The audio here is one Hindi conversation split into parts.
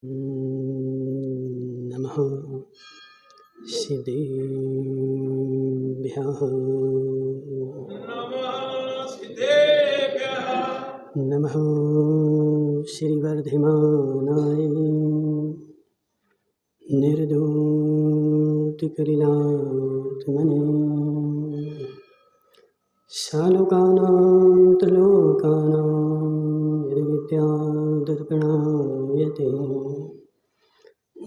नमः सिद्धेभ्यः नमः श्रीवर्धमानाय निर्दोषकलिलात्मने सालोकानां त्रिलोकानां यद्विद्यादर्पणायते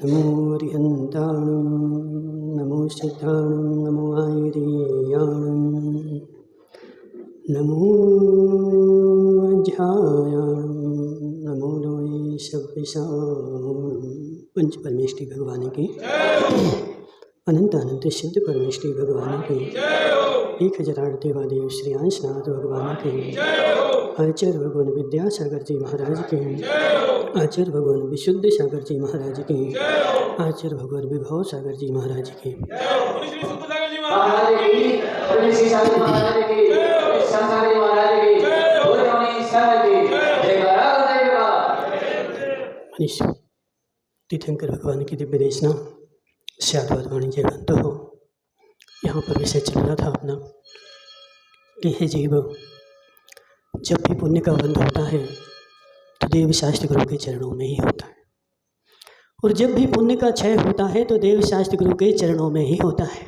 नमो रिहन्ताणं नमो सिद्धाणं नमो आयर्याणं नमो अध्यायाणं नमो लोये सव्यसाणं। पंच परमेष्टि भगवान की अनंत अनंत सिद्ध परमेष्टि भगवान की 1008 देवादेव श्री अंशनाथ भगवान के आचार्य भगवान विद्यासागर जी महाराज के आचार्य भगवान विशुद्ध सागर जी महाराज के आचार्य भगवान विभव सागर जी महाराज के तीर्थंकर भगवान की दिव्य देशना श्यादवाद वाणी जय बंद हो। यहाँ पर विषय चल रहा था अपना कि हे जीव, जब भी पुण्य का बंध होता है तो देव शास्त्र गुरु के चरणों में ही होता है, और जब भी पुण्य का क्षय होता है तो देव शास्त्र गुरु के चरणों में ही होता है।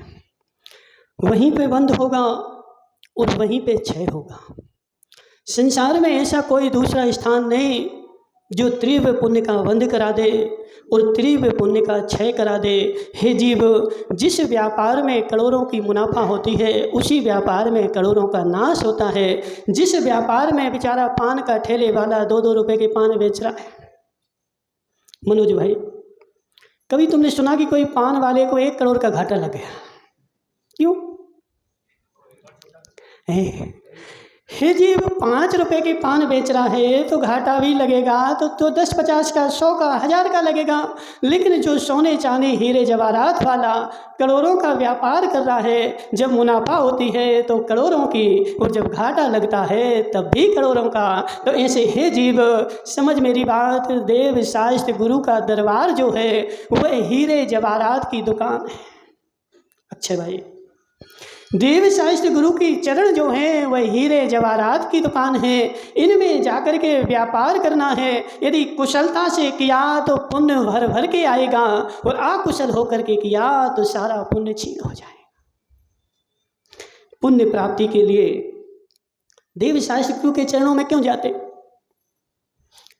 वहीं पे बंध होगा और वहीं पे क्षय होगा। संसार में ऐसा कोई दूसरा स्थान नहीं जो तीव्र पुण्य का बंध करा दे और तीव्र पुण्य का क्षय करा दे। हे जीव, जिस व्यापार में करोड़ों की मुनाफा होती है उसी व्यापार में करोड़ों का नाश होता है। जिस व्यापार में बेचारा पान का ठेले वाला 2-2 रुपए के पान बेच रहा है, मनोज भाई, कभी तुमने सुना कि कोई पान वाले को 1 करोड़ का घाटा लग गया? क्यों? हे जीव, 5 रुपए के पान बेच रहा है तो घाटा भी लगेगा, तो 10-50 का, 100 का, 1000 का लगेगा। लेकिन जो सोने चांदी हीरे जवाहरात वाला करोड़ों का व्यापार कर रहा है, जब मुनाफा होती है तो करोड़ों की, और जब घाटा लगता है तब भी करोड़ों का। तो ऐसे हे जीव, समझ मेरी बात, देव शास्त्र गुरु का दरबार जो है वह हीरे जवाहरात की दुकान है। अच्छे भाई, देव शास्त्र गुरु की चरण जो है वह हीरे जवाहरात की दुकान है। इनमें जाकर के व्यापार करना है। यदि कुशलता से किया तो पुण्य भर भर के आएगा, और अकुशल होकर के किया तो सारा पुण्य छीन हो जाएगा। पुण्य प्राप्ति के लिए देव शास्त्र गुरु के चरणों में क्यों जाते?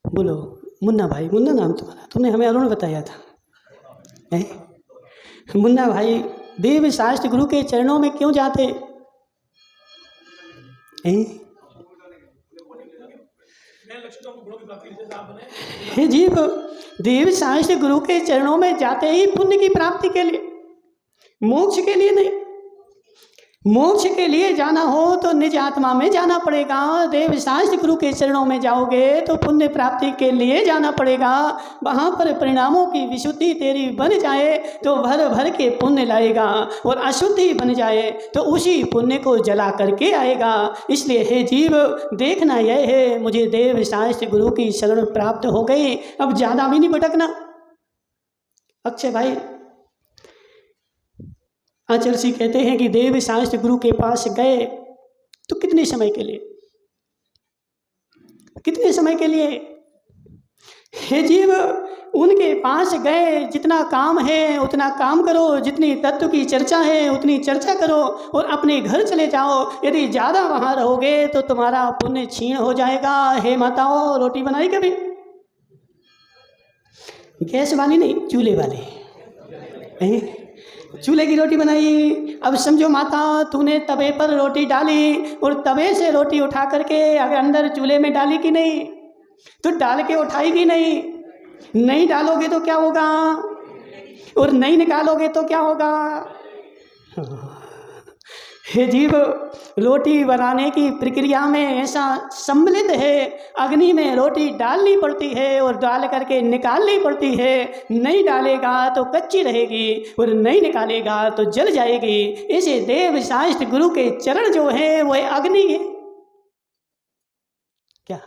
बोलो मुन्ना भाई, मुन्ना नाम तुम्हारा, तुमने हमें अरुण बताया था। मुन्ना भाई, देव शास्त्र गुरु के चरणों में क्यों जाते? हे जीव, देव शास्त्र गुरु के चरणों में जाते ही पुण्य की प्राप्ति के लिए, मोक्ष के लिए नहीं। मोक्ष के लिए जाना हो तो निज आत्मा में जाना पड़ेगा। देव शास्त्र गुरु के चरणों में जाओगे तो पुण्य प्राप्ति के लिए जाना पड़ेगा। वहाँ पर परिणामों की विशुद्धि तेरी बन जाए तो भर भर के पुण्य लाएगा, और अशुद्धि बन जाए तो उसी पुण्य को जला करके आएगा। इसलिए हे जीव, देखना यह है, मुझे देव शास्त्र गुरु की शरण प्राप्त हो गई, अब ज़्यादा भी नहीं भटकना। अक्षय भाई, आचार्य जी कहते हैं कि देव शास्त्र गुरु के पास गए तो कितने समय के लिए? कितने समय के लिए? हे जीव, उनके पास गए, जितना काम है उतना काम करो, जितनी तत्व की चर्चा है उतनी चर्चा करो, और अपने घर चले जाओ। यदि ज़्यादा वहाँ रहोगे तो तुम्हारा पुण्य छीन हो जाएगा। हे माताओं, रोटी बनाई कभी? गैस वाली नहीं, चूल्हे वाली। चूल्हे की रोटी बनाई। अब समझो माता, तूने तवे पर रोटी डाली और तवे से रोटी उठा करके अगर अंदर चूल्हे में डाली कि नहीं? तो डाल के उठाई कि नहीं? नहीं डालोगे तो क्या होगा? और नहीं निकालोगे तो क्या होगा? हे जीव, रोटी बनाने की प्रक्रिया में ऐसा सम्मिलित है, अग्नि में रोटी डालनी पड़ती है और डाल करके निकालनी पड़ती है। नहीं डालेगा तो कच्ची रहेगी और नहीं निकालेगा तो जल जाएगी। इसे देव शास्त्र गुरु के चरण जो है वह अग्नि है। क्या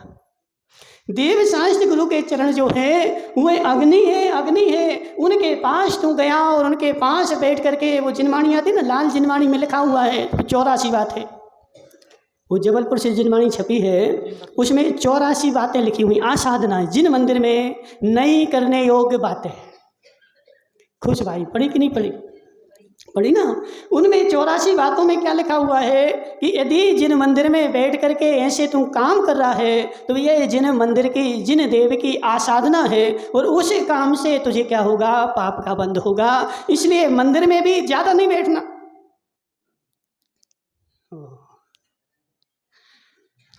देव शास्त्र गुरु के चरण जो है वह अग्नि है, अग्नि है। उनके पास तू गया और उनके पास बैठ करके वो जिनवाणी आती ना, लाल जिनवाणी में लिखा हुआ है 84 बात है। वो जबलपुर से जिनवाणी छपी है, उसमें 84 बातें लिखी हुई, आसाधना जिन मंदिर में नई करने योग्य बातें। खुश भाई पढ़ी कि नहीं पढ़ी? पढ़ी ना। उनमें 84 बातों में क्या लिखा हुआ है कि यदि जिन मंदिर में बैठ करके ऐसे तू काम कर रहा है तो ये जिन मंदिर की, जिन देव की आसाधना है, और उस काम से तुझे क्या होगा? पाप का बंध होगा। इसलिए मंदिर में भी ज्यादा नहीं बैठना।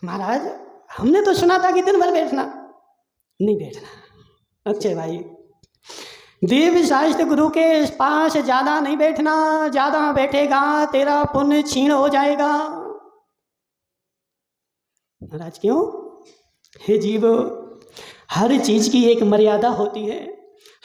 महाराज हमने तो सुना था कि दिन भर बैठना, नहीं बैठना। अच्छे भाई, देव शास्त्र गुरु के पास ज्यादा नहीं बैठना, ज्यादा बैठेगा तेरा पुण्य क्षीण हो जाएगा। महाराज क्यों? हे जीव, हर चीज की एक मर्यादा होती है,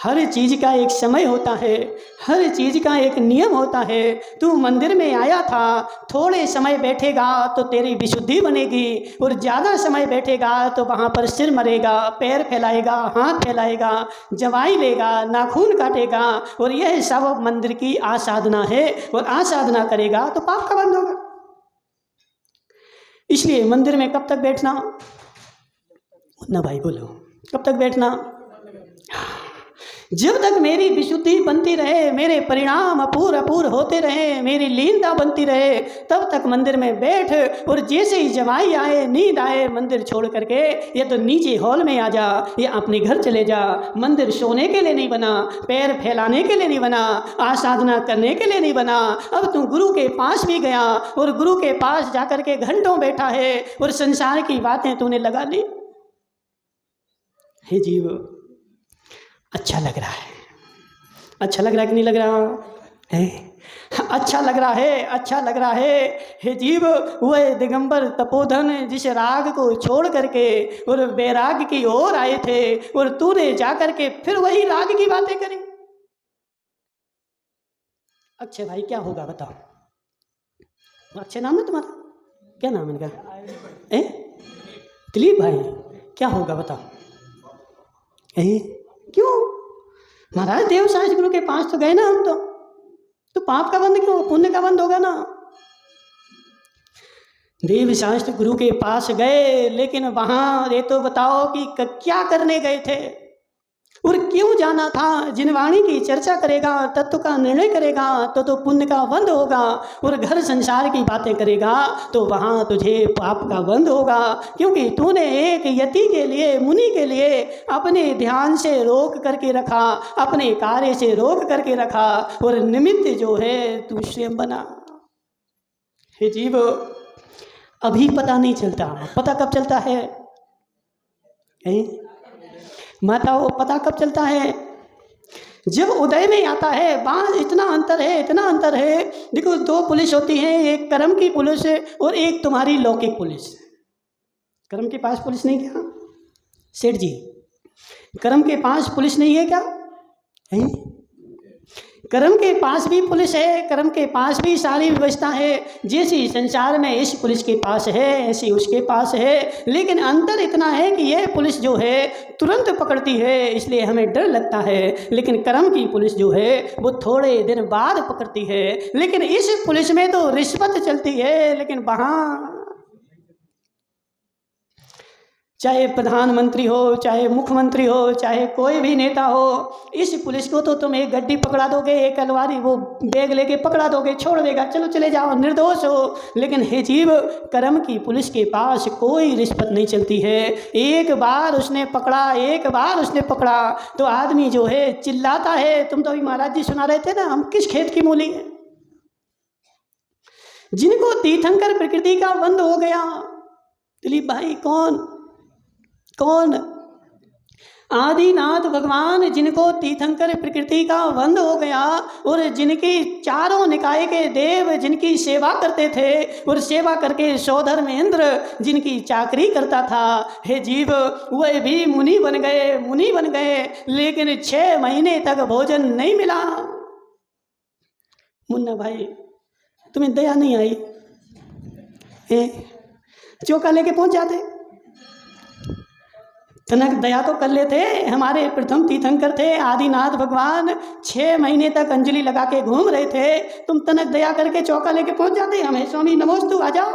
हर चीज का एक समय होता है, हर चीज का एक नियम होता है। तू मंदिर में आया था, थोड़े समय बैठेगा तो तेरी विशुद्धि बनेगी, और ज़्यादा समय बैठेगा तो वहाँ पर सिर मरेगा, पैर फैलाएगा, हाथ फैलाएगा, जवाई लेगा, नाखून काटेगा, और यह सब मंदिर की आसाधना है। और आसाधना करेगा तो पाप का बंध होगा। इसलिए मंदिर में कब तक बैठना? ना भाई बोलो, कब तक बैठना? जब तक मेरी विशुद्धि बनती रहे, मेरे परिणाम अपूर होते रहे, मेरी लीनता बनती रहे, तब तक मंदिर में बैठ। और जैसे ही जवाई आए, नींद आए, मंदिर छोड़ करके या तो नीचे हॉल में आ जा या अपने घर चले जा। मंदिर सोने के लिए नहीं बना, पैर फैलाने के लिए नहीं बना, आसाधना करने के लिए नहीं बना। अब तू गुरु के पास भी गया और गुरु के पास जाकर के घंटों बैठा है और संसार की बातें तूने लगा ली। हे जीव, अच्छा लग रहा है? अच्छा लग रहा है कि नहीं लग रहा है? अच्छा लग रहा है, अच्छा लग रहा है। हे जीव, वह दिगंबर तपोधन जिस राग को छोड़ करके और बैराग की ओर आए थे, और तूने जाकर के फिर वही राग की बातें करी। अक्षय भाई क्या होगा बताओ? अक्षय नाम है तुम्हारा? क्या नाम है इनका? दिलीप भाई, क्या होगा बताओ? क्यों? महाराज देव शास्त्र गुरु के पास तो गए ना हम, तो पाप का बंध क्यों? पुण्य का बंध होगा ना। देव शास्त्र गुरु के पास गए, लेकिन वहां ये तो बताओ कि क्या करने गए थे और क्यों जाना था? जिनवाणी की चर्चा करेगा, तत्व का निर्णय करेगा तो पुण्य का बंध होगा, और घर संसार की बातें करेगा तो वहाँ तुझे पाप का बंध होगा। क्योंकि तूने एक यति के लिए, मुनि के लिए अपने ध्यान से रोक करके रखा, अपने कार्य से रोक करके रखा, और निमित्त जो है तू स्वयं बना। हे जीव, अभी पता नहीं चलता, पता कब चलता है? माताओं, पता कब चलता है? जब उदय में आता है। बात इतना अंतर है, इतना अंतर है। देखो, दो पुलिस होती हैं, एक कर्म की पुलिस और एक तुम्हारी लौकिक पुलिस। कर्म के पास पुलिस नहीं क्या सेठ जी? कर्म के पास पुलिस नहीं है क्या? है? कर्म के पास भी पुलिस है, कर्म के पास भी सारी व्यवस्था है। जैसी संसार में इस पुलिस के पास है, ऐसी उसके पास है। लेकिन अंतर इतना है कि यह पुलिस जो है तुरंत पकड़ती है, इसलिए हमें डर लगता है। लेकिन कर्म की पुलिस जो है वो थोड़े दिन बाद पकड़ती है। लेकिन इस पुलिस में तो रिश्वत चलती है, लेकिन वहाँ चाहे प्रधानमंत्री हो, चाहे मुख्यमंत्री हो, चाहे कोई भी नेता हो, इस पुलिस को तो तुम एक गड्डी पकड़ा दोगे, एक अलवारी वो बैग लेके पकड़ा दोगे, छोड़ देगा, चलो चले जाओ, निर्दोष हो। लेकिन हे जीव, कर्म की पुलिस के पास कोई रिश्वत नहीं चलती है। एक बार उसने पकड़ा, एक बार उसने पकड़ा तो आदमी जो है चिल्लाता है। तुम तो अभी महाराज जी सुना रहे थे ना, हम किस खेत की मूली है। जिनको तीर्थंकर प्रकृति का बंध हो गया, दिलीप भाई, कौन? आदिनाथ भगवान, जिनको तीर्थंकर प्रकृति का बंध हो गया, और जिनकी चारों निकाय के देव जिनकी सेवा करते थे, और सेवा करके सौधर में इंद्र जिनकी चाकरी करता था, हे जीव, वह भी मुनि बन गए, लेकिन 6 महीने तक भोजन नहीं मिला। मुन्ना भाई, तुम्हें दया नहीं आई? चौका लेके पहुंच जाते। तनक दया तो कर लेते, हमारे प्रथम तीर्थंकर थे आदिनाथ भगवान, 6 महीने तक अंजलि लगा के घूम रहे थे, तुम तनक दया करके चौका लेके पहुंच जाते, हमें स्वामी नमोस्तु आ जाओ।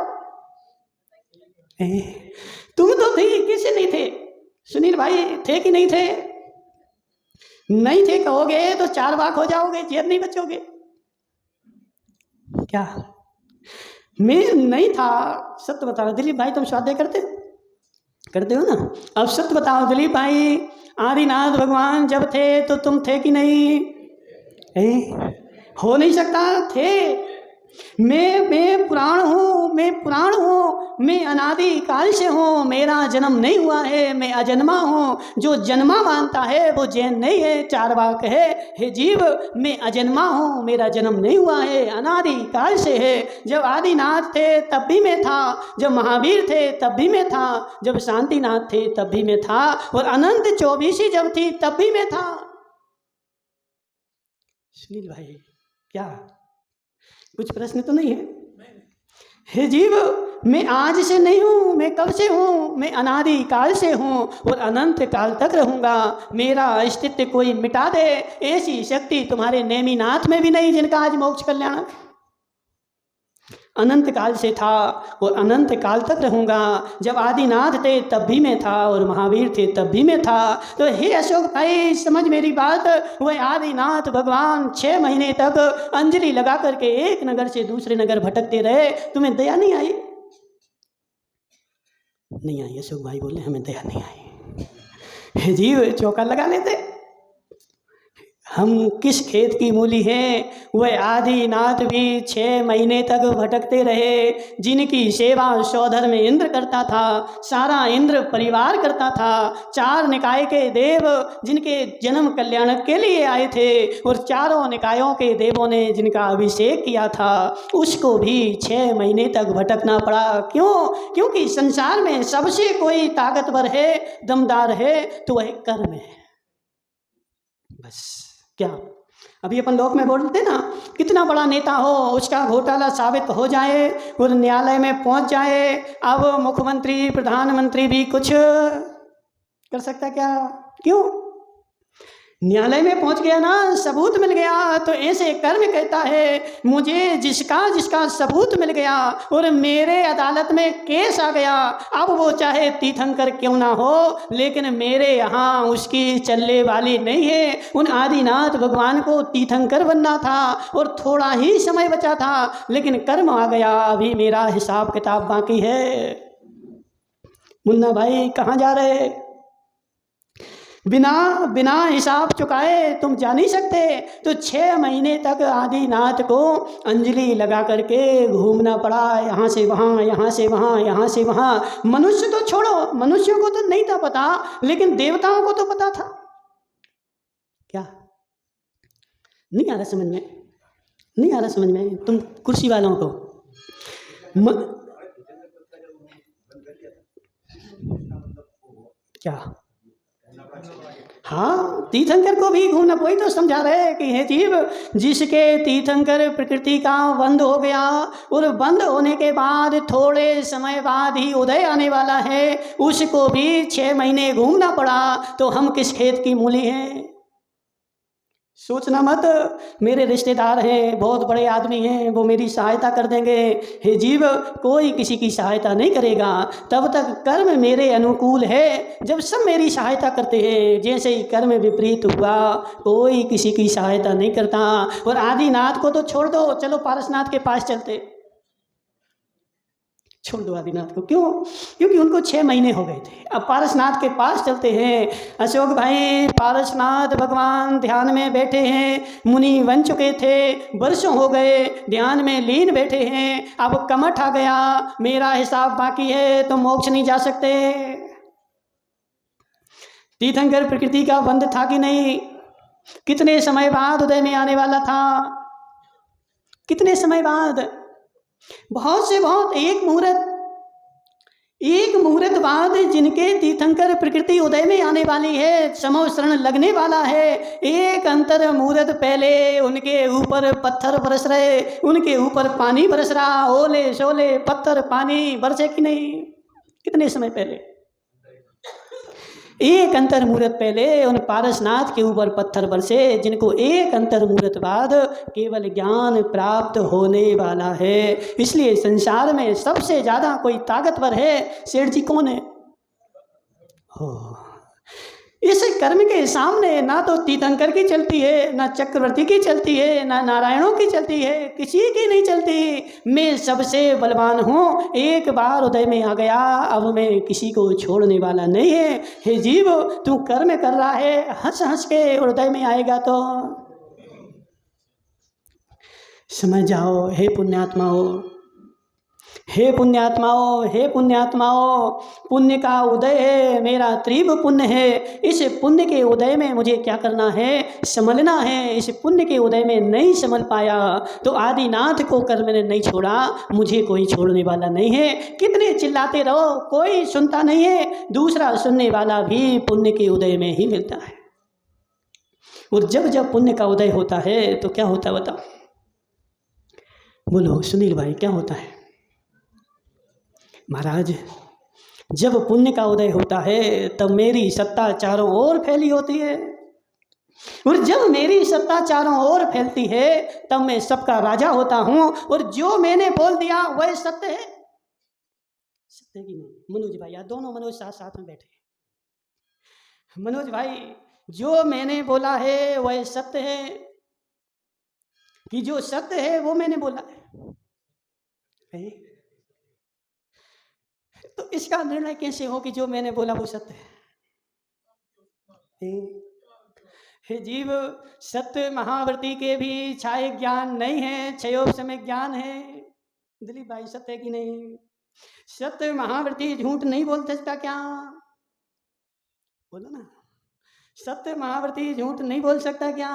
तुम तो थे, किसे नहीं थे? सुनील भाई थे कि नहीं थे? नहीं थे कहोगे तो 4 बार हो जाओगे, जेल नहीं बचोगे क्या? मैं नहीं था, सत्य बता रहा। दिलीप भाई तुम स्वाध्याय करते हो ना? अब सत्य बताओ दिलीप भाई, आदिनाथ भगवान जब थे तो तुम थे कि नहीं? हो नहीं सकता, थे। मैं पुराण हूँ, मैं अनादि काल से हूँ, मेरा जन्म नहीं हुआ है, मैं अजन्मा हूँ। जो जन्मा मानता है वो जैन नहीं है, चार्वाक है। हे जीव, मैं अजन्मा हूँ, मेरा जन्म नहीं हुआ है, अनादि काल से है। जब आदिनाथ थे तब भी मैं था, जब महावीर थे तब भी मैं था, जब शांतिनाथ थे तब भी मैं था, और अनंत 24 जब थी तब भी मैं था। सुनील भाई क्या कुछ प्रश्न तो नहीं है? हे जीव, मैं आज से नहीं हूँ, मैं कब से हूँ? मैं अनादि काल से हूँ और अनंत काल तक रहूँगा। मेरा अस्तित्व कोई मिटा दे, ऐसी शक्ति तुम्हारे नेमिनाथ में भी नहीं, जिनका आज मोक्ष कल्याण। अनंत काल से था और अनंत काल तक रहूँगा। जब आदिनाथ थे तब भी मैं था और महावीर थे तब भी मैं था। तो हे अशोक भाई समझ मेरी बात, वह आदिनाथ भगवान 6 महीने तक अंजलि लगा करके एक नगर से दूसरे नगर भटकते रहे, तुम्हें दया नहीं आई? नहीं आई। अशोक भाई बोले हमें दया नहीं आई। जीव चौका लगा लेते, हम किस खेत की मूली हैं? वह आदिनाथ भी 6 महीने तक भटकते रहे, जिनकी सेवा सौधर में इंद्र करता था, सारा इंद्र परिवार करता था। 4 निकाय के देव जिनके जन्म कल्याण के लिए आए थे और चारों निकायों के देवों ने जिनका अभिषेक किया था, उसको भी 6 महीने तक भटकना पड़ा। क्यों? क्योंकि संसार में सबसे कोई ताकतवर है, दमदार है, तो वह कर्म है। बस क्या अभी अपन लोक में बोलते ना, कितना बड़ा नेता हो, उसका घोटाला साबित हो जाए और न्यायालय में पहुंच जाए, अब मुख्यमंत्री प्रधानमंत्री भी कुछ कर सकता क्या? क्यों? न्यायालय में पहुंच गया ना, सबूत मिल गया, तो ऐसे कर्म कहता है मुझे जिसका सबूत मिल गया और मेरे अदालत में केस आ गया, अब वो चाहे तीर्थंकर क्यों ना हो, लेकिन मेरे यहाँ उसकी चलने वाली नहीं है। उन आदिनाथ भगवान को तीर्थंकर बनना था और थोड़ा ही समय बचा था, लेकिन कर्म आ गया, अभी मेरा हिसाब किताब बाकी है। मुन्ना भाई कहाँ जा रहे? बिना हिसाब चुकाए तुम जा नहीं सकते। तो 6 महीने तक आदिनाथ को अंजलि लगा करके घूमना पड़ा, यहाँ से वहाँ, यहाँ से वहाँ, यहाँ से वहाँ। मनुष्य तो छोड़ो, मनुष्यों को तो नहीं था पता, लेकिन देवताओं को तो पता था। क्या नहीं आ रहा समझ में? नहीं आ रहा समझ में? तुम कुर्सी वालों को क्या? हाँ, तीर्थंकर को भी घूमना। कोई तो समझा रहे कि हे जीव, जिसके तीर्थंकर प्रकृति का बंद हो गया और बंद होने के बाद थोड़े समय बाद ही उदय आने वाला है, उसको भी 6 महीने घूमना पड़ा, तो हम किस खेत की मूली हैं? सोचना मत, मेरे रिश्तेदार हैं, बहुत बड़े आदमी हैं, वो मेरी सहायता कर देंगे। हे जीव, कोई किसी की सहायता नहीं करेगा तब तक कर्म मेरे अनुकूल है। जब सब मेरी सहायता करते हैं, जैसे ही कर्म विपरीत हुआ, कोई किसी की सहायता नहीं करता। और आदिनाथ को तो छोड़ दो, चलो पारसनाथ के पास चलते। छोड़ दो आदिनाथ को। क्यों? क्योंकि उनको 6 महीने हो गए थे। अब पारसनाथ के पास चलते हैं। अशोक भाई, पारसनाथ भगवान ध्यान में बैठे हैं, मुनि बन चुके थे, वर्षों हो गए, ध्यान में लीन बैठे हैं। अब कमठ आ गया, मेरा हिसाब बाकी है, तो मोक्ष नहीं जा सकते। तीर्थंकर प्रकृति का बंध था कि नहीं? कितने समय बाद उदय में आने वाला था? कितने समय बाद? बहुत से बहुत, एक मुहूर्त बाद जिनके तीर्थंकर प्रकृति उदय में आने वाली है, समो शरण लगने वाला है, एक अंतर मुहूर्त पहले उनके ऊपर पत्थर बरस रहे, उनके ऊपर पानी बरस रहा, ओले शोले पत्थर पानी बरसे कि नहीं? कितने समय पहले? एक अंतर मूर्त पहले उन पारसनाथ के ऊपर पत्थर बरसे, जिनको एक अंतर मूर्त बाद केवल ज्ञान प्राप्त होने वाला है। इसलिए संसार में सबसे ज़्यादा कोई ताकतवर है, सेठ जी कौन है? हो, इस कर्म के सामने ना तो तीर्थंकर की चलती है, ना चक्रवर्ती की चलती है, ना नारायणों की चलती है, किसी की नहीं चलती। मैं सबसे बलवान हूँ, एक बार उदय में आ गया, अब मैं किसी को छोड़ने वाला नहीं है। हे जीव, तू कर्म कर रहा है, हंस हंस के उदय में आएगा तो समझ जाओ। हे पुण्यात्माओं, हे पुण्यात्माओं, हे पुण्यात्माओं, पुण्य का उदय है, मेरा तीव्र पुण्य है। इस पुण्य के उदय में मुझे क्या करना है? संभलना है। इस पुण्य के उदय में नहीं संभल पाया तो आदिनाथ को कर्म ने नहीं छोड़ा, मुझे कोई छोड़ने वाला नहीं है। कितने चिल्लाते रहो, कोई सुनता नहीं है। दूसरा सुनने वाला भी पुण्य के उदय में ही मिलता है। और जब जब पुण्य का उदय होता है तो क्या होता है बताओ? बोलो सुनील भाई, क्या होता है? महाराज, जब पुण्य का उदय होता है तब मेरी सत्ता चारों ओर फैली होती है, और जब मेरी सत्ता चारों ओर फैलती है तब मैं सबका राजा होता हूँ, और जो मैंने बोल दिया वह सत्य है। सत्य की नहीं? मनोज भाई, यार दोनों मनोज साथ साथ में बैठे। मनोज भाई, जो मैंने बोला है वह सत्य है, कि जो सत्य है वो मैंने बोला है? तो इसका निर्णय कैसे हो कि जो मैंने बोला वो सत्य है? हे जीव, सत्य महाव्रती के भी छाए ज्ञान नहीं है, क्षयोप समय ज्ञान है। दिलीप भाई, सत्य है कि नहीं? सत्य महाव्रती झूठ नहीं बोल सकता क्या? बोलो ना, सत्य महाव्रती झूठ नहीं बोल सकता क्या?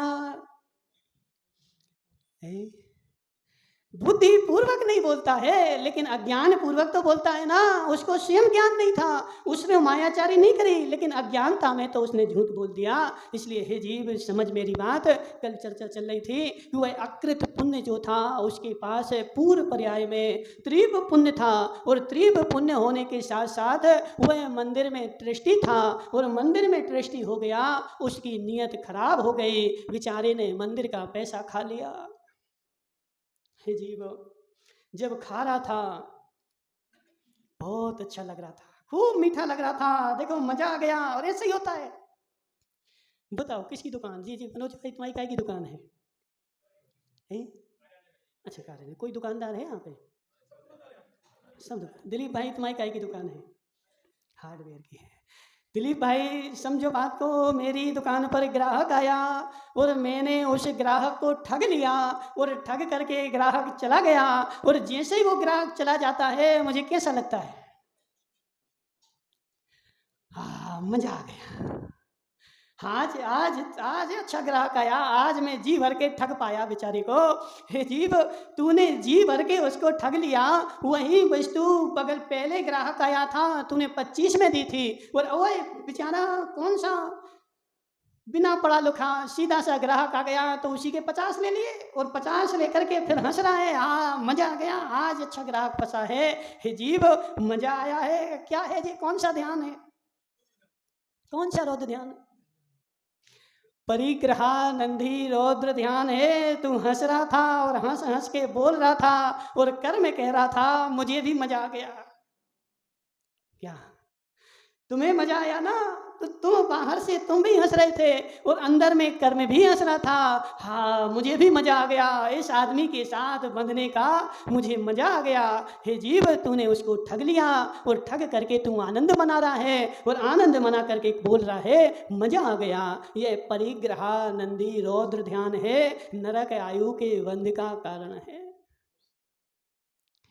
बुद्धि पूर्वक नहीं बोलता है, लेकिन अज्ञान पूर्वक तो बोलता है ना। उसको स्वयं ज्ञान नहीं था, उसने मायाचारी नहीं करी, लेकिन अज्ञानता में तो उसने झूठ बोल दिया। इसलिए हे जीव, समझ मेरी बात। कल चर्चा चल रही थी कि वह अकृत पुण्य जो था उसके पास पूर्व पर्याय में तीव्र पुण्य था, और तीव्र पुण्य होने के साथ साथ वह मंदिर में ट्रस्टी था, और मंदिर में ट्रस्टी हो गया, उसकी नीयत खराब हो गई, बेचारे ने मंदिर का पैसा खा लिया। जीव, जब खा रहा था बहुत अच्छा लग रहा था, खूब मीठा लग रहा था, देखो मजा आ गया। और ऐसे ही होता है। बताओ किसकी दुकान? जी जी मनोज भाई, तुम्हारी काय की दुकान है? अच्छा, कारण कोई दुकानदार है यहाँ पे? सब दुकान। दिलीप भाई, तुम्हारी काय की दुकान है? हार्डवेयर की है। दिलीप भाई, समझो बात को, मेरी दुकान पर ग्राहक आया और मैंने उस ग्राहक को ठग लिया, और ठग करके ग्राहक चला गया, और जैसे ही वो ग्राहक चला जाता है मुझे कैसा लगता है? हाँ, मजा आ गया। आज आज आज अच्छा ग्राहक आया, आज मैं जी भर के ठग पाया बेचारे को। हे जीव, तूने जी भर के उसको ठग लिया। वही वस्तु बगल पहले ग्राहक आया था, तूने 25 में दी थी, और ओए बेचारा कौन सा बिना पढ़ा लिखा सीधा सा ग्राहक आ गया तो उसी के 50 ले लिए, और 50 लेकर के फिर हंस रहा है। हाँ, मजा आ गया, आज अच्छा ग्राहक फंसा है। हे जीव, मजा आया है। क्या है जी? कौन सा ध्यान है? कौन सा रौद्र ध्यान? परिग्रहा नंदी रौद्र ध्यान है। तू हंस रहा था और हंस हंस के बोल रहा था, और कर्म कह रहा था मुझे भी मजा आ गया। क्या तुम्हें मजा आया ना? तो तुम बाहर से तुम भी हंस रहे थे, और अंदर में कर्म भी हंस रहा था। हाँ, मुझे भी मजा आ गया, इस आदमी के साथ बंधने का मुझे मजा आ गया। हे जीव, तूने उसको ठग लिया, और ठग करके तू आनंद मना रहा है, और आनंद मना करके बोल रहा है मजा आ गया। यह परिग्रहानंदी रौद्र ध्यान है, नरक आयु के बंध का कारण है।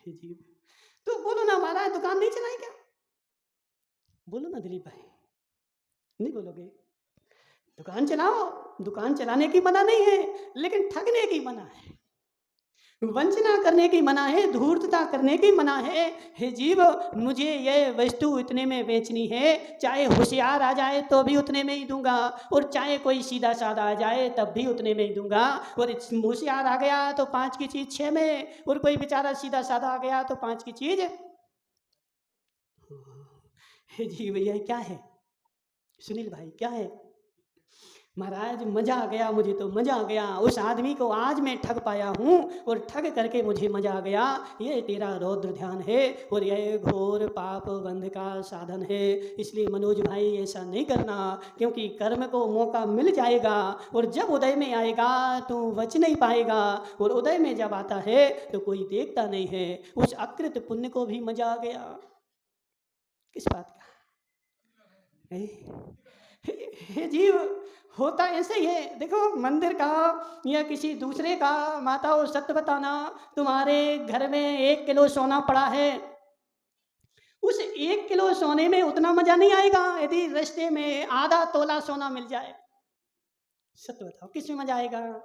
हे जीव, तो बोलो ना, हमारा दुकान नहीं चलाई क्या? बोलो ना दिलीप भाई, नहीं बोलोगे? दुकान चलाओ, दुकान चलाने की मना नहीं है, लेकिन ठगने की मना है, वंचना करने की मना है, धूर्तता करने की मना है। हे जीव, मुझे यह वस्तु इतने में बेचनी है, चाहे होशियार आ जाए तो भी उतने में ही दूंगा, और चाहे कोई सीधा साधा आ जाए तब भी उतने में ही दूंगा। और होशियार आ गया तो 5 की चीज़ 6 में, और कोई बेचारा सीधा साधा आ गया तो 5 की चीज़। हे जी भैया, क्या है? सुनील भाई क्या है? महाराज मजा आ गया, मुझे तो मजा आ गया। उस आदमी को आज मैं ठग पाया हूँ और ठग करके मुझे मजा आ गया। ये तेरा रौद्र ध्यान है और यह घोर पाप बंध का साधन है। इसलिए मनोज भाई ऐसा नहीं करना, क्योंकि कर्म को मौका मिल जाएगा और जब उदय में आएगा तो बच नहीं पाएगा। और उदय में जब आता है तो कोई देखता नहीं है। उस अकृत पुण्य को भी मजा आ गया। किस बात का? हे जीव, होता ऐसे ही है। देखो, मंदिर का या किसी दूसरे का, माताओं सत्य बताना, तुम्हारे घर में 1 किलो सोना पड़ा है, उस 1 किलो सोने में उतना मजा नहीं आएगा यदि रिश्ते में आधा तोला सोना मिल जाए। सत्य बताओ, किस में मजा आएगा?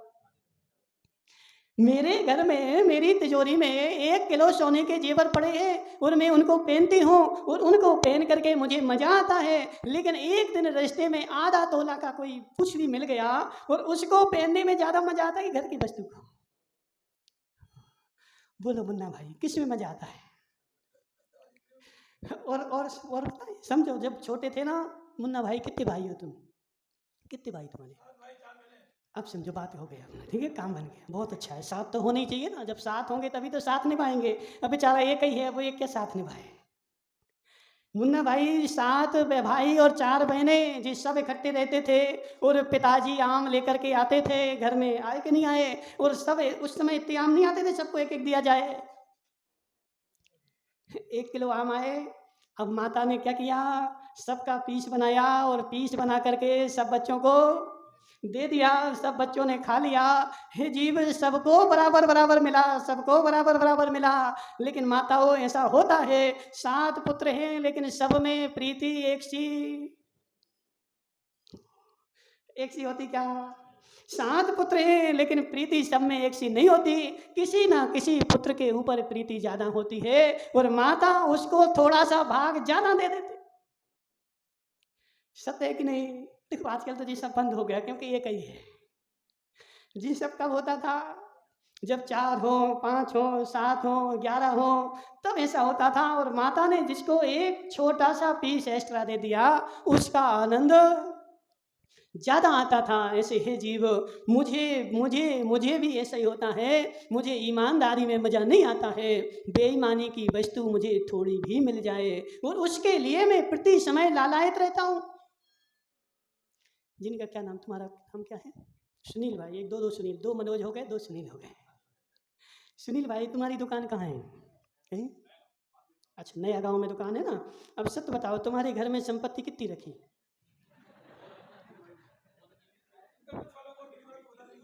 मेरे घर में, मेरी तिजोरी में 1 किलो सोने के जेवर पड़े हैं और मैं उनको पहनती हूँ और उनको पहन करके मुझे मजा आता है। लेकिन एक दिन रिश्ते में आधा तोला का कोई कुछ भी मिल गया और उसको पहनने में ज्यादा मजा आता है कि घर की वस्तु को? बोलो मुन्ना भाई, किस में मजा आता है? और समझो, जब छोटे थे ना मुन्ना भाई, कितने भाई हो तुम? कितने भाई तुम्हारे? अब समझो, बात हो गया, ठीक है, काम बन गया, बहुत अच्छा है। साथ तो होने ही चाहिए ना, जब साथ होंगे तभी तो साथ निभाएंगे। अब बेचारा एक ही है, वो एक क्या साथ निभाए? मुन्ना भाई 7 भाई और 4 बहनें, जिस सब इकट्ठे रहते थे और पिताजी आम लेकर के आते थे घर में, आए कि नहीं आए? और सब उस समय इतने आम नहीं आते थे सबको एक एक दिया जाए। 1 किलो आम आए। अब माता ने क्या किया? सबका पीस बनाया और पीस बना करके सब बच्चों को दे दिया। सब बच्चों ने खा लिया। हे जीव, सबको बराबर बराबर मिला, सबको बराबर बराबर मिला। लेकिन माताओं, ऐसा होता है, 7 पुत्र हैं लेकिन सब में प्रीति एक सी होती क्या? 7 पुत्र हैं लेकिन प्रीति सब में एक सी नहीं होती। किसी ना किसी पुत्र के ऊपर प्रीति ज्यादा होती है और माता उसको थोड़ा सा भाग ज्यादा दे देती। सत्य है कि नहीं? देखो, आजकल तो जी सब बंद हो गया, क्योंकि ये कही है जी सब कब होता था? जब 4 हो, 5 हो, 7 हो, 11 हो, तब ऐसा होता था। और माता ने जिसको एक छोटा सा पीस एक्स्ट्रा दे दिया, उसका आनंद ज्यादा आता था। ऐसे है जीव, मुझे मुझे मुझे भी ऐसा ही होता है। मुझे ईमानदारी में मजा नहीं आता है। बेईमानी की वस्तु मुझे थोड़ी भी मिल जाए और उसके लिए मैं प्रति समय लालायित रहता हूँ। जिनका क्या नाम, तुम्हारा नाम क्या है? सुनील भाई, 1 2 2 सुनील, 2 मनोज हो गए, 2 सुनील हो गए। सुनील भाई, तुम्हारी दुकान कहाँ है? कहीं? अच्छा, नया गांव में दुकान है ना। अब सत्य बताओ, तुम्हारे घर में संपत्ति कितनी रखी?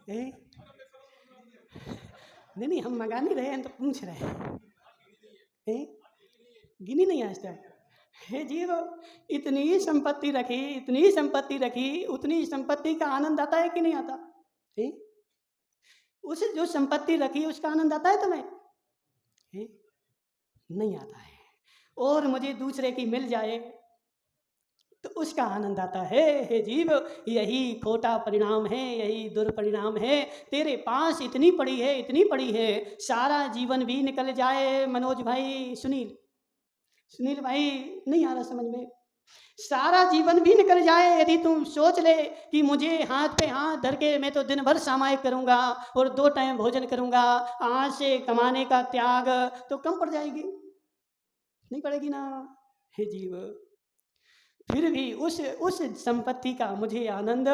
नहीं नहीं, हम मंगा नहीं रहे हैं, तो पूछ रहे हैं। गिनी नहीं आज तक? हे जीव, इतनी संपत्ति रखी, इतनी संपत्ति रखी, उतनी संपत्ति का आनंद आता है कि नहीं आता? है? उस जो संपत्ति रखी उसका आनंद आता है तुम्हें? है? नहीं आता है। और मुझे दूसरे की मिल जाए तो उसका आनंद आता है। हे जीव, यही खोटा परिणाम है, यही दुर्परिणाम है। तेरे पास इतनी पड़ी है, इतनी पड़ी है, सारा जीवन भी निकल जाए। मनोज भाई, सुनील भाई, नहीं आ रहा समझ में? सारा जीवन भी निकल जाए, यदि तुम सोच ले कि मुझे हाथ पे हाथ धर के मैं तो दिन भर सामायिक करूंगा और 2 टाइम भोजन करूंगा, आज से कमाने का त्याग, तो कम पड़ जाएगी? नहीं पड़ेगी ना? हे जीव, फिर भी उस संपत्ति का मुझे आनंद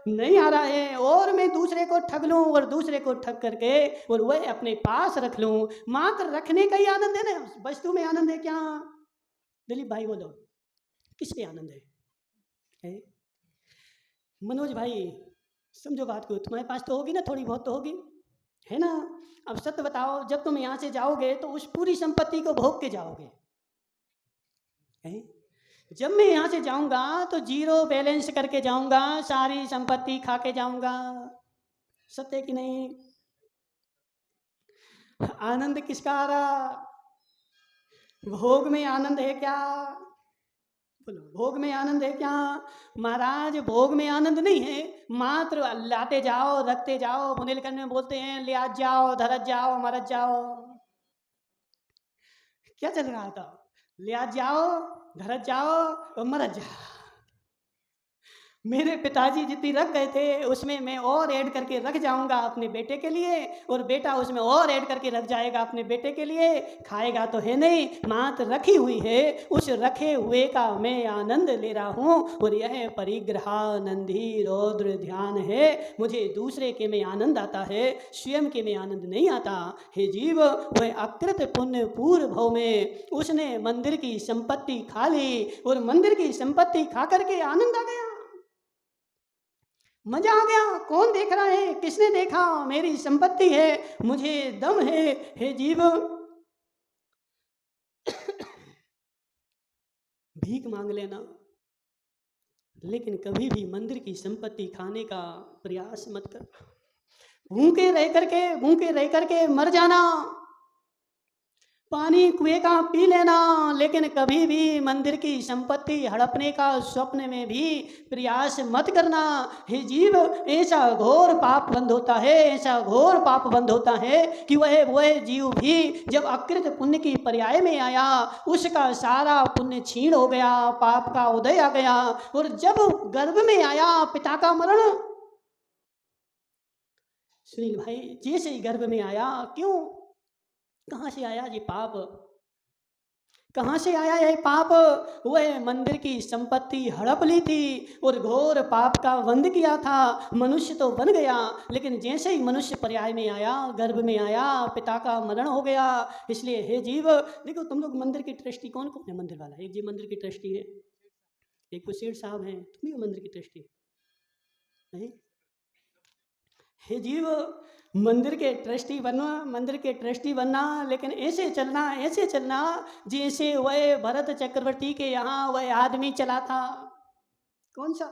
नहीं आ रहा है और मैं दूसरे को ठग लूं और दूसरे को ठग करके और वह अपने पास रख लूं। मात्र रखने का ही आनंद है ना, वस्तु में आनंद है क्या? दिलीप भाई बोलो, किस पे आनंद है? मनोज भाई, समझो बात को, तुम्हारे पास तो होगी ना, थोड़ी बहुत तो होगी, है ना? अब सत्य बताओ, जब तुम यहाँ से जाओगे तो उस पूरी संपत्ति को भोग के जाओगे। है? जब मैं यहाँ से जाऊंगा तो 0 बैलेंस करके जाऊंगा, सारी संपत्ति खा के जाऊंगा। सत्य है कि नहीं? आनंद किसका आ रहा? भोग में आनंद है क्या? बोलो, भोग में आनंद है क्या? महाराज, भोग में आनंद नहीं है, मात्र लाते जाओ, रखते जाओ। बुंदेलखंड में बोलते हैं, ले आज जाओ, धरत जाओ, मरत जाओ। क्या चल रहा था? ले आज जाओ, धरत जाओ और मरत जाओ। मेरे पिताजी जितनी रख गए थे उसमें मैं और ऐड करके रख जाऊंगा अपने बेटे के लिए, और बेटा उसमें और ऐड करके रख जाएगा अपने बेटे के लिए। खाएगा तो है नहीं, मात रखी हुई है, उस रखे हुए का मैं आनंद ले रहा हूँ। और यह परिग्रहानंदी रौद्र ध्यान है। मुझे दूसरे के में आनंद आता है, स्वयं के में आनंद नहीं आता। हे जीव, वह अकृत पुण्य पूर्व भव में उसने मंदिर की संपत्ति खा ली, और मंदिर की संपत्ति खा करके आनंद आ गया, मजा आ गया। कौन देख रहा है, किसने देखा, मेरी संपत्ति है, मुझे दम है। हे जीव, भीख मांग लेना, लेकिन कभी भी मंदिर की संपत्ति खाने का प्रयास मत कर। भूखे रह करके मर जाना, पानी कुएं का पी लेना, लेकिन कभी भी मंदिर की संपत्ति हड़पने का स्वप्न में भी प्रयास मत करना। हे जीव, ऐसा घोर पाप बंद होता है, ऐसा घोर पाप बंद होता है कि वह जीव भी जब अकृत पुण्य की पर्याय में आया, उसका सारा पुण्य छीण हो गया, पाप का उदय आ गया। और जब गर्भ में आया पिता का मरण, सुनील भाई, जैसे ही गर्भ में आया, क्यों, कहाँ से आया ये पाप, कहाँ से आया यह पाप? वह मंदिर की संपत्ति हड़प ली थी और घोर पाप का वंद किया था। मनुष्य तो बन गया, लेकिन जैसे ही मनुष्य पर्याय में आया, गर्भ में आया, पिता का मरण हो गया। इसलिए हे जीव, देखो तुम लोग मंदिर की ट्रस्टी कौन कौन है? मंदिर वाला एक जी मंदिर की ट्रस्टी है, एक वो सेठ साहब हैं, तुम ही हो मंदिर की ट्रस्टी नहीं? हे जीव, मंदिर के ट्रस्टी बनना, मंदिर के ट्रस्टी बनना, लेकिन ऐसे चलना जैसे वह भरत चक्रवर्ती के यहाँ वह आदमी चला था। कौन सा?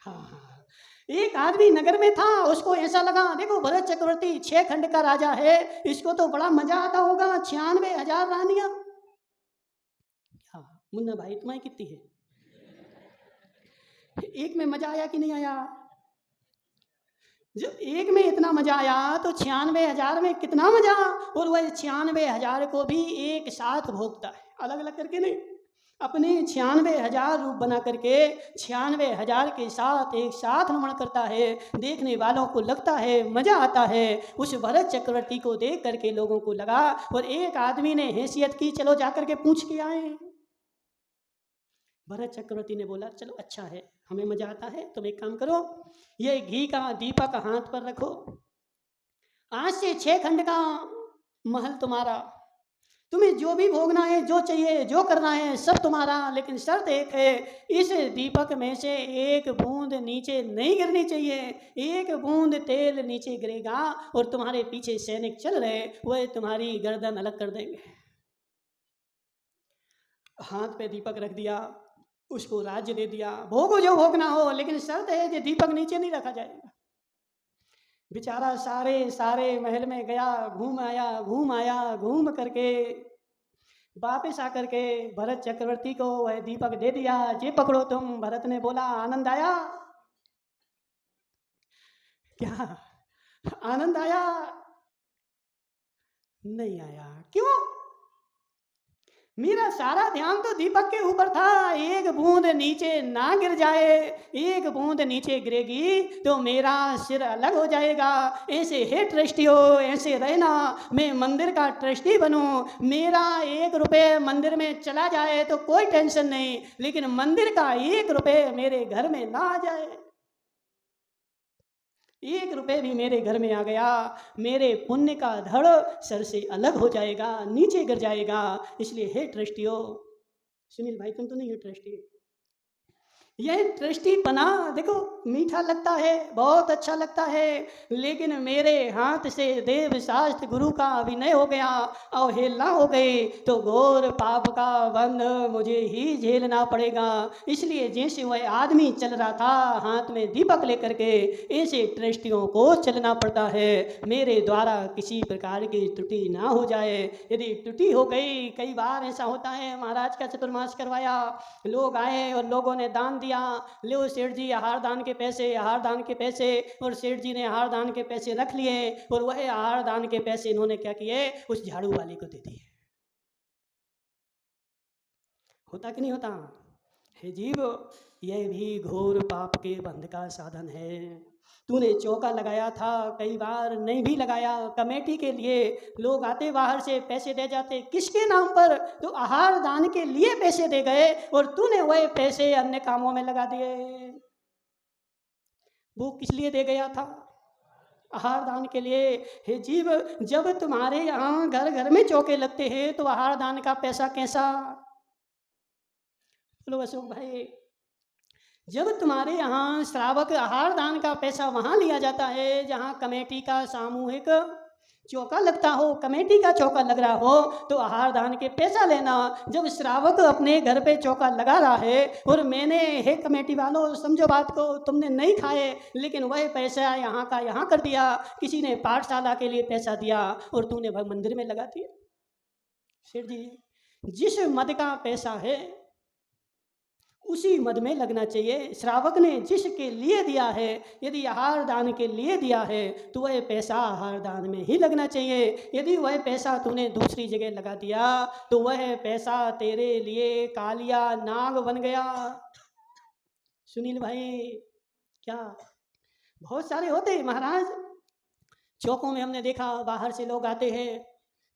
हाँ हाँ, एक आदमी नगर में था, उसको ऐसा लगा, देखो भरत चक्रवर्ती 6 खंड का राजा है, इसको तो बड़ा मजा आता होगा, 96,000 रानियां। हाँ मुन्ना भाई, तुम्हारी कितनी है? एक में मजा आया कि नहीं आया? जब एक में इतना मजा आया तो 96,000 में कितना मजा। और वह 96,000 को भी एक साथ भोगता है, अलग अलग करके नहीं, अपने 96,000 रूप बना करके 96,000 के साथ एक साथ रमण करता है। देखने वालों को लगता है मजा आता है। उस भरत चक्रवर्ती को देख करके लोगों को लगा, और एक आदमी ने हैसियत की, चलो जाकर के पूछ के आए। भरत चक्रवर्ती ने बोला, चलो अच्छा है, हमें मजा आता है, तुम एक काम करो, ये घी का दीपक हाथ पर रखो, आज से 6 खंड का महल तुम्हारा, तुम्हें जो भी भोगना है, जो चाहिए, जो करना है, सब तुम्हारा, लेकिन शर्त एक है, इस दीपक में से एक बूंद नीचे नहीं गिरनी चाहिए। एक बूंद तेल नीचे गिरेगा और तुम्हारे पीछे सैनिक चल रहे, वह तुम्हारी गर्दन अलग कर देंगे। हाथ पे दीपक रख दिया, उसको राज्य दे दिया, भोगो जो भोगना हो, लेकिन शर्त है कि दीपक नीचे नहीं रखा जाएगा। बेचारा सारे महल में गया, घूम आया, घूम करके वापस आकर के भरत चक्रवर्ती को वह दीपक दे दिया, ये पकड़ो तुम। भरत ने बोला, आनंद आया क्या? आनंद आया? नहीं आया। क्यों? मेरा सारा ध्यान तो दीपक के ऊपर था, एक बूंद नीचे ना गिर जाए, एक बूंद नीचे गिरेगी तो मेरा सिर अलग हो जाएगा। ऐसे हे ट्रस्टी हो, ऐसे रहना, मैं मंदिर का ट्रस्टी बनूं, मेरा 1 रुपये मंदिर में चला जाए तो कोई टेंशन नहीं, लेकिन मंदिर का 1 रुपये मेरे घर में ना आ जाए। 1 रुपये भी मेरे घर में आ गया, मेरे पुण्य का धड़ सर से अलग हो जाएगा, नीचे गिर जाएगा। इसलिए हे ट्रस्टियों, सुनील भाई तुम तो नहीं हो ट्रस्टी, यह ट्रस्टी बना, देखो मीठा लगता है, बहुत अच्छा लगता है, लेकिन मेरे हाथ से देव शास्त्र गुरु का अभिनय हो गया, अवहेलना हो गई, तो घोर पाप का बंध मुझे ही झेलना पड़ेगा। इसलिए जैसे वह आदमी चल रहा था हाथ में दीपक लेकर के, ऐसे ट्रस्टियों को चलना पड़ता है, मेरे द्वारा किसी प्रकार की त्रुटि ना हो जाए। यदि त्रुटि हो गई, कई बार ऐसा होता है, महाराज का चतुर्मास करवाया, लोग आए और लोगों ने दान दिया, लो सेठ जी आहार दान के पैसे, आहार दान के पैसे, और सेठ जी ने आहार दान के पैसे रख लिए, और वह आहार दान के पैसे इन्होंने क्या किए, उस झाड़ू वाले को दे दिए। होता कि नहीं होता? हे जीव, यह भी घोर पाप के बंध का साधन है। तूने चौका लगाया था, कई बार नहीं भी लगाया। कमेटी के लिए लोग आते बाहर से, पैसे दे जाते, किसके नाम पर? तो आहार दान के लिए पैसे दे गए और तूने वह पैसे अन्य कामों में लगा दिए। वो किस लिए दे गया था? आहार दान के लिए। हे जीव, जब तुम्हारे यहाँ घर घर में चौके लगते हैं तो आहार दान का पैसा कैसा? बोलो अशोक भाई, जब तुम्हारे यहाँ श्रावक आहार दान का पैसा वहाँ लिया जाता है जहाँ कमेटी का सामूहिक चौका लगता हो, कमेटी का चौका लग रहा हो, तो आहार दान के पैसा लेना। जब श्रावक अपने घर पे चौका लगा रहा है और मैंने, हे कमेटी वालों समझो बात को, तुमने नहीं खाए लेकिन वह पैसा यहाँ का यहाँ कर दिया, किसी ने पाठशाला के लिए पैसा दिया और तूने वह मंदिर में लगा दिया। सेठ जी, जिस मद का पैसा है उसी मद में लगना चाहिए। श्रावक ने जिसके लिए दिया है, यदि आहार दान के लिए दिया है तो वह पैसा आहार दान में ही लगना चाहिए। यदि वह पैसा तूने दूसरी जगह लगा दिया तो वह पैसा तेरे लिए कालिया नाग बन गया। सुनील भाई, क्या बहुत सारे होते महाराज चौकों में, हमने देखा बाहर से लोग आते हैं,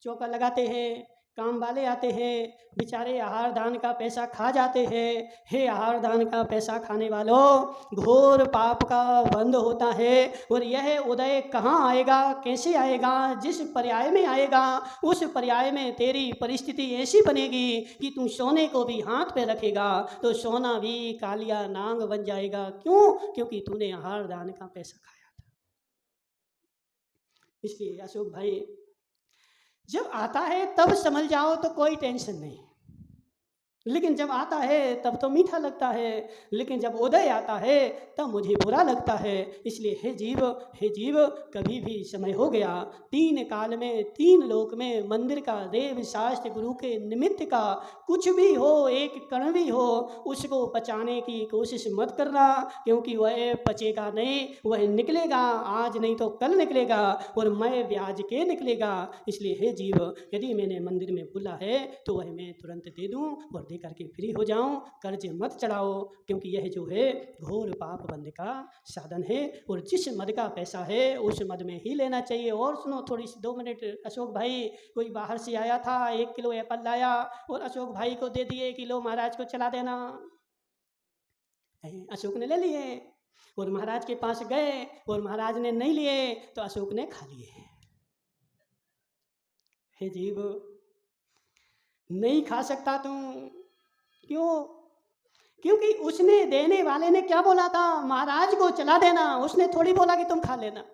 चौका लगाते हैं, काम वाले आते हैं, बेचारे आहार दान का पैसा खा जाते हैं। हे आहार दान का पैसा खाने वालों, घोर पाप का बंध होता है। और यह उदय कहाँ आएगा, कैसे आएगा? जिस पर्याय में आएगा उस पर्याय में तेरी परिस्थिति ऐसी बनेगी कि तू सोने को भी हाथ पे रखेगा तो सोना भी कालिया नांग बन जाएगा। क्यों? क्योंकि तूने आहार दान का पैसा खाया था। इसलिए अशोक भाई, जब आता है तब समझ जाओ तो कोई टेंशन नहीं, लेकिन जब आता है तब तो मीठा लगता है, लेकिन जब उदय आता है तब मुझे बुरा लगता है। इसलिए हे जीव, कभी भी समय हो गया, 3 काल में 3 लोक में मंदिर का, देव शास्त्र गुरु के निमित्त का कुछ भी हो, एक कण भी हो, उसको पचाने की कोशिश मत करना, क्योंकि वह पचेगा नहीं, वह निकलेगा आज नहीं तो कल निकलेगा और मैं ब्याज के निकलेगा। इसलिए हे जीव, यदि मैंने मंदिर में बोला है तो वह मैं तुरंत दे दूं और दे करके फ्री हो जाऊं। कर्ज मत चढ़ाओ, क्योंकि यह जो है घोर पाप बंद का साधन है और जिस मद का पैसा है उस मद में ही लेना चाहिए। और सुनो थोड़ी सी 2 मिनट, अशोक भाई कोई बाहर से आया था, 1 किलो एप्पल लाया और अशोक भाई को दे दिए कि लो महाराज को चला देना। अशोक ने ले लिए और महाराज के पास गए और महाराज ने नहीं लिए तो अशोक ने खा लिए। हे जीव, नहीं खा सकता तू, क्यों? क्योंकि उसने, देने वाले ने क्या बोला था? महाराज को चला देना, उसने थोड़ी बोला कि तुम खा लेना।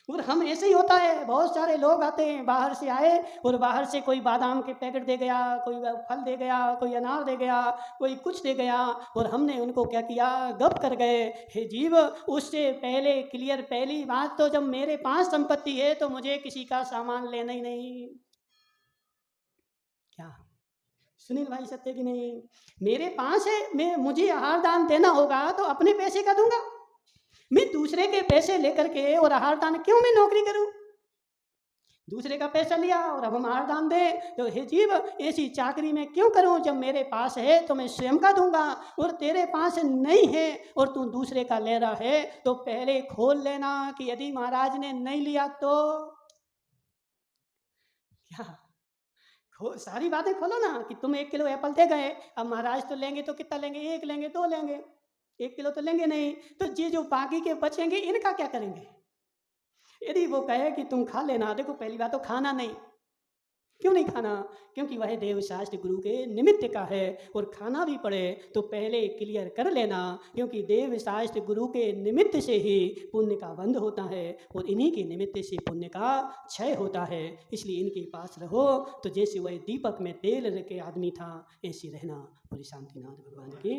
और हम ऐसे ही होता है, बहुत सारे लोग आते हैं, बाहर से आए और बाहर से कोई बादाम के पैकेट दे गया, कोई फल दे गया, कोई अनार दे गया, कोई कुछ दे गया और हमने उनको क्या किया? गप कर गए। हे जीव, उससे पहले क्लियर, पहली बात तो जब मेरे पास संपत्ति है तो मुझे किसी का सामान लेना ही नहीं। क्या सुनील भाई, सत्य कि नहीं? मेरे पास है, मुझे आहार दान देना होगा तो अपने पैसे का दूंगा। मैं दूसरे के पैसे लेकर के और आहार दान क्यों मैं नौकरी करूं? दूसरे का पैसा लिया और अब हम आहार दान दे तो हे जीव, ऐसी चाकरी में क्यों करूं? जब मेरे पास है तो मैं स्वयं का दूंगा और तेरे पास नहीं है और तू दूसरे का ले रहा है तो पहले खोल लेना कि यदि महाराज ने नहीं लिया तो क्या? सारी बातें खोलो ना कि तुम 1 किलो एप्पल दे गए, अब महाराज तो लेंगे तो कितना लेंगे? 1 लेंगे, 2 लेंगे, 1 किलो तो लेंगे नहीं, तो ये जो बाकी के बचेंगे इनका क्या करेंगे? यदि वो कहे कि तुम खा लेना, देखो पहली बात तो खाना नहीं। क्यों नहीं खाना? क्योंकि वह देव शास्त्र गुरु के निमित्त का है और खाना भी पड़े तो पहले क्लियर कर लेना, क्योंकि देव शास्त्र गुरु के निमित्त से ही पुण्य का बंध होता है और इन्हीं के निमित्त से पुण्य का क्षय होता है। इसलिए इनके पास रहो तो जैसे वह दीपक में तेल रखे आदमी था ऐसे रहना। बोले शांतिनाथ भगवान की।